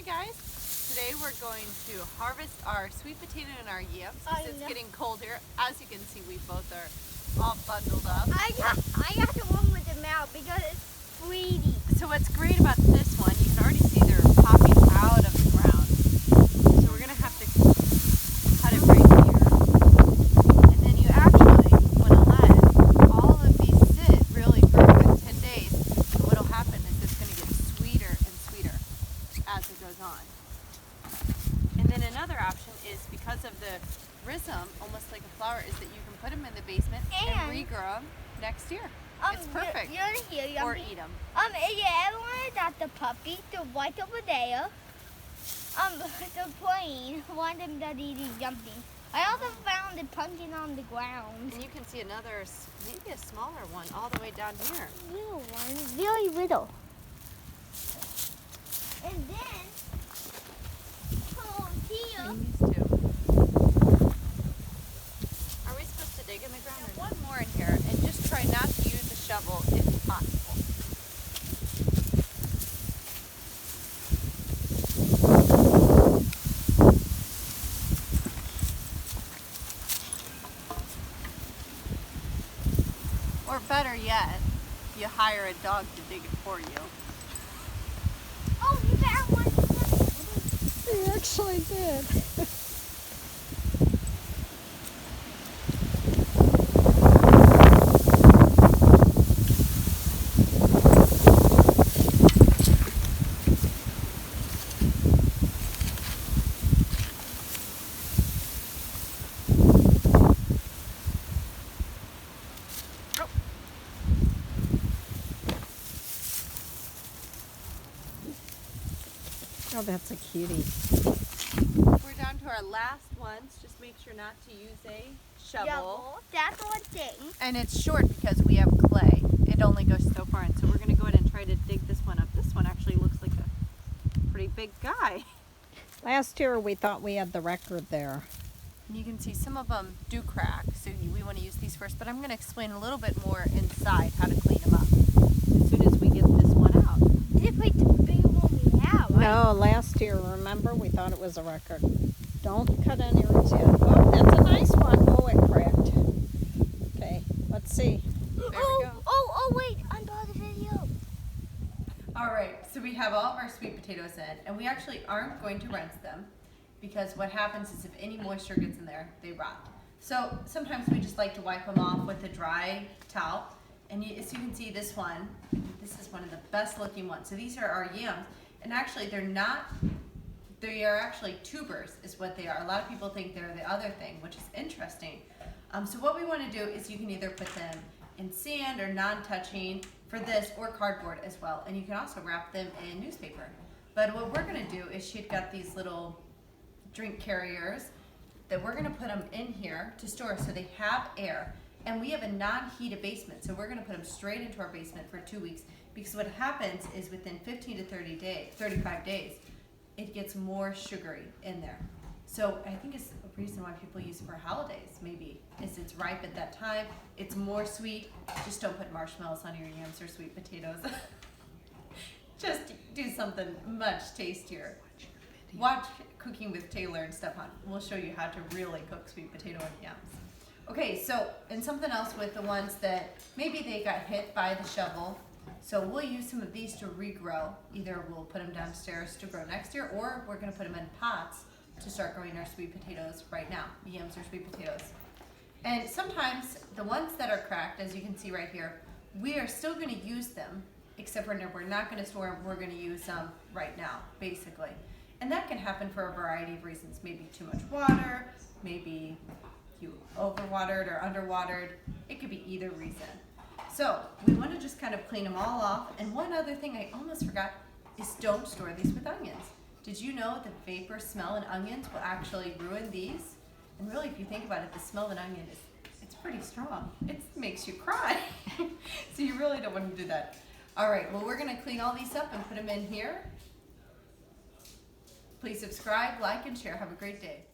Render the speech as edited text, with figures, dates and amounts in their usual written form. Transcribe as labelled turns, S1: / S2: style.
S1: Hi guys, today we're going to harvest our sweet potato and our yams because it's getting cold here. As you can see, we both are all bundled up.
S2: I got the one with the mouth because it's sweetie.
S1: So what's great about this one, you can already see they're popping out of the ground. So we're going to have to cut it right here. And then you actually want to let all of these sit really for about 10 days. And what will happen is it's going to get sweeter and sweeter as it goes on. And then another option is, because of the rhizome, almost like a flower, is that you can put them in the basement and regrow them next year. It's perfect. Or eat them.
S2: Is you ever wanted that the puppy, the white over there, the plane, one of them that is jumping. I also found the pumpkin on the ground.
S1: And you can see another, maybe a smaller one, all the way down here.
S2: Little one, really little. And then, here.
S1: These two. Are we supposed to dig in the ground? There's one more in here, and just try not to use a shovel if possible. Or better yet, you hire a dog to dig it for you.
S2: Oh, you found one.
S1: He actually did. Oh, that's a cutie. We're down to our last ones. Just make sure not to use a shovel.
S2: That's one thing.
S1: And it's short because we have clay. It only goes so far in. So we're going to go ahead and try to dig this one up. This one actually looks like a pretty big guy.
S3: Last year we thought we had the record there.
S1: And you can see some of them do crack. So we want to use these first. But I'm going to explain a little bit more inside how to clean them up as soon as we get this one out.
S2: It's like the big one we have, right?
S3: No, last year, remember, we thought it was a record. Don't cut any roots yet. Oh, that's a nice one. Oh, it cracked. Okay, let's see.
S1: There we go.
S2: Oh, wait, I'm on the video.
S1: All right, so we have all of our sweet potatoes in, and we actually aren't going to rinse them because what happens is if any moisture gets in there, they rot. So sometimes we just like to wipe them off with a dry towel. And as you can see, this one, this is one of the best looking ones. So these are our yams, and actually they are actually tubers is what they are. A lot of people think they're the other thing, which is interesting. So what we want to do is you can either put them in sand or non-touching for this, or cardboard as well. And you can also wrap them in newspaper. But what we're going to do is she's got these little drink carriers that we're going to put them in here to store so they have air. And we have a non-heated basement, so we're going to put them straight into our basement for 2 weeks, because what happens is within 15 to 35 days, it gets more sugary in there. So I think it's a reason why people use it for holidays, maybe, is it's ripe at that time, it's more sweet. Just don't put marshmallows on your yams or sweet potatoes. Just do something much tastier. Watch Cooking with Taylor and Stefan. We'll show you how to really cook sweet potato and yams. Okay, so, and something else with the ones that maybe they got hit by the shovel, so we'll use some of these to regrow. Either we'll put them downstairs to grow next year, or we're going to put them in pots to start growing our sweet potatoes right now, yams or sweet potatoes. And sometimes the ones that are cracked, as you can see right here, we are still going to use them, except for we're not going to store them, we're going to use them right now, basically. And that can happen for a variety of reasons. Maybe too much water, maybe you overwatered or underwatered. It could be either reason. So we want to just kind of clean them all off. And one other thing I almost forgot is don't store these with onions. Did you know the vapor smell in onions will actually ruin these? And really, if you think about it, the smell of an onion it's pretty strong. It makes you cry. So you really don't want to do that. All right, well, we're going to clean all these up and put them in here. Please subscribe, like, and share. Have a great day.